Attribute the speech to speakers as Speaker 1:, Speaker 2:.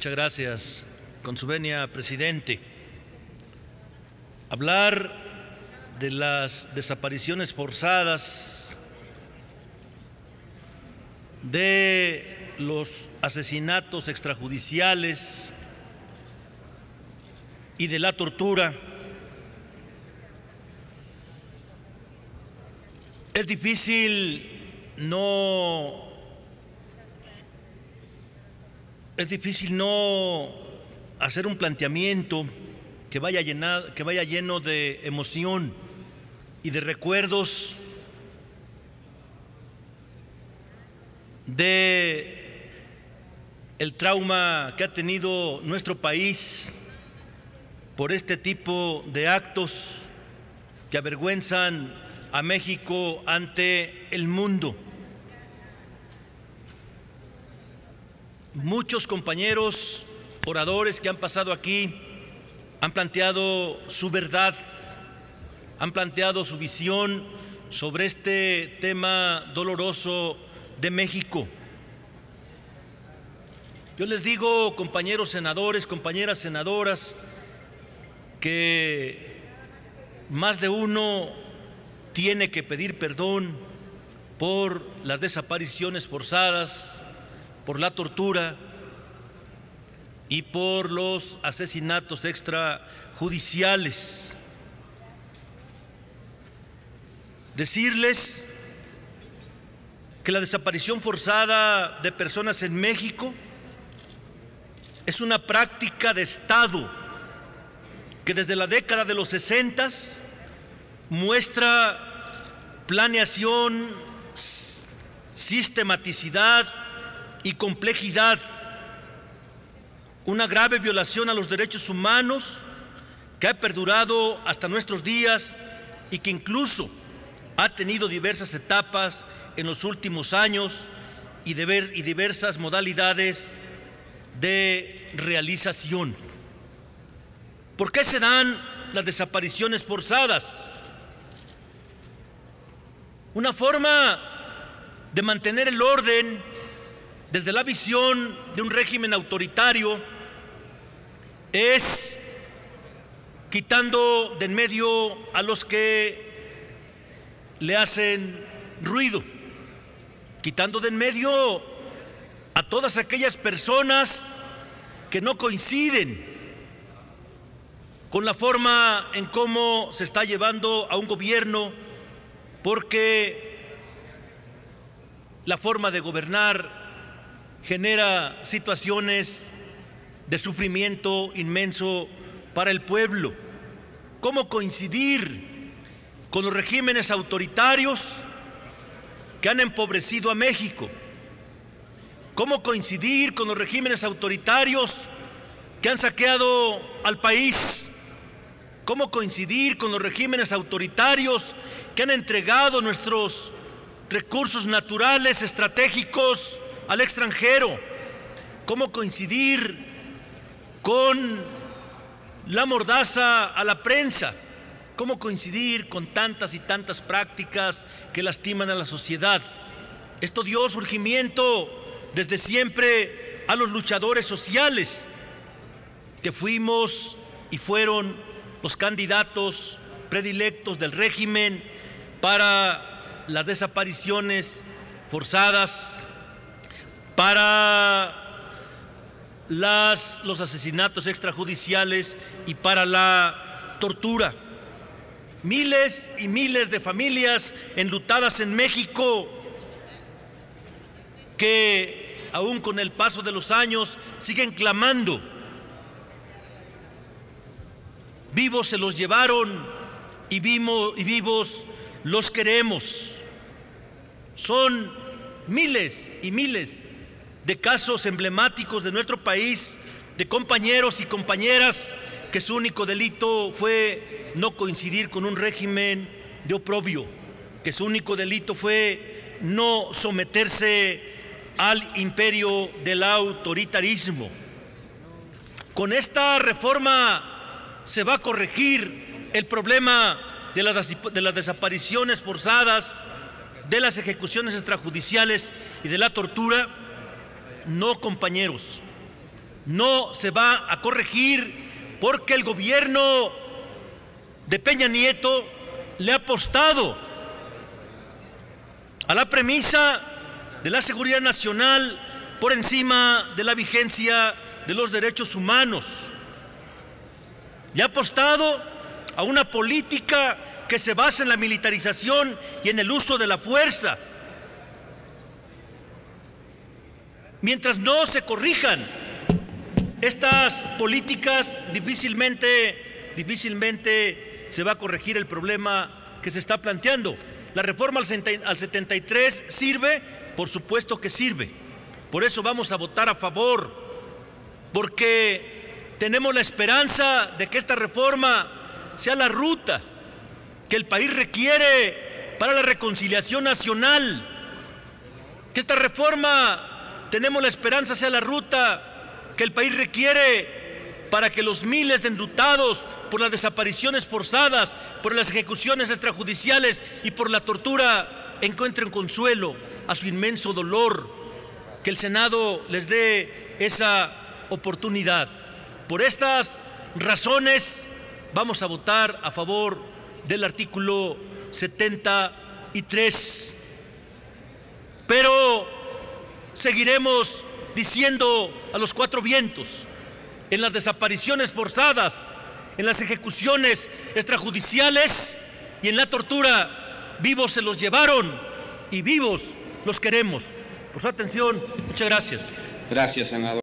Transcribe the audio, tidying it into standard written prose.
Speaker 1: Muchas gracias, con su venia, presidente. Hablar de las desapariciones forzadas, de los asesinatos extrajudiciales y de la tortura es difícil no hacer un planteamiento que vaya lleno de emoción y de recuerdos de el trauma que ha tenido nuestro país por este tipo de actos que avergüenzan a México ante el mundo. Muchos compañeros oradores que han pasado aquí han planteado su verdad, han planteado su visión sobre este tema doloroso de México. Yo les digo, compañeros senadores, compañeras senadoras, que más de uno tiene que pedir perdón por las desapariciones forzadas, por la tortura y por los asesinatos extrajudiciales. Decirles que la desaparición forzada de personas en México es una práctica de Estado que desde la década de los 60 muestra planeación, sistematicidad y complejidad, una grave violación a los derechos humanos que ha perdurado hasta nuestros días y que incluso ha tenido diversas etapas en los últimos años y diversas modalidades de realización. ¿Por qué se dan las desapariciones forzadas? Una forma de mantener el orden desde la visión de un régimen autoritario es quitando de en medio a los que le hacen ruido, quitando de en medio a todas aquellas personas que no coinciden con la forma en cómo se está llevando a un gobierno, porque la forma de gobernar genera situaciones de sufrimiento inmenso para el pueblo. ¿Cómo coincidir con los regímenes autoritarios que han empobrecido a México? ¿Cómo coincidir con los regímenes autoritarios que han saqueado al país? ¿Cómo coincidir con los regímenes autoritarios que han entregado nuestros recursos naturales estratégicos al extranjero? ¿Cómo coincidir con la mordaza a la prensa? ¿Cómo coincidir con tantas y tantas prácticas que lastiman a la sociedad? Esto dio surgimiento desde siempre a los luchadores sociales que fuimos y fueron los candidatos predilectos del régimen para las desapariciones forzadas, para los asesinatos extrajudiciales y para la tortura. Miles y miles de familias enlutadas en México que aún con el paso de los años siguen clamando. Vivos se los llevaron y vivos los queremos. Son miles y miles de casos emblemáticos de nuestro país, de compañeros y compañeras que su único delito fue no coincidir con un régimen de oprobio, que su único delito fue no someterse al imperio del autoritarismo. Con esta reforma se va a corregir el problema de las desapariciones forzadas, de las ejecuciones extrajudiciales y de la tortura. No, compañeros, no se va a corregir porque el gobierno de Peña Nieto le ha apostado a la premisa de la seguridad nacional por encima de la vigencia de los derechos humanos. Le ha apostado a una política que se basa en la militarización y en el uso de la fuerza. Mientras no se corrijan estas políticas, difícilmente se va a corregir el problema que se está planteando. La reforma al 73 sirve, por supuesto que sirve. Por eso vamos a votar a favor, porque tenemos la esperanza de que esta reforma sea la ruta que el país requiere para la reconciliación nacional. Que esta reforma, tenemos la esperanza, sea la ruta que el país requiere para que los miles de enlutados por las desapariciones forzadas, por las ejecuciones extrajudiciales y por la tortura encuentren consuelo a su inmenso dolor. Que el Senado les dé esa oportunidad. Por estas razones vamos a votar a favor del artículo 73. Pero seguiremos diciendo a los cuatro vientos: en las desapariciones forzadas, en las ejecuciones extrajudiciales y en la tortura, vivos se los llevaron y vivos los queremos. Por su atención, muchas gracias.
Speaker 2: Gracias, senador.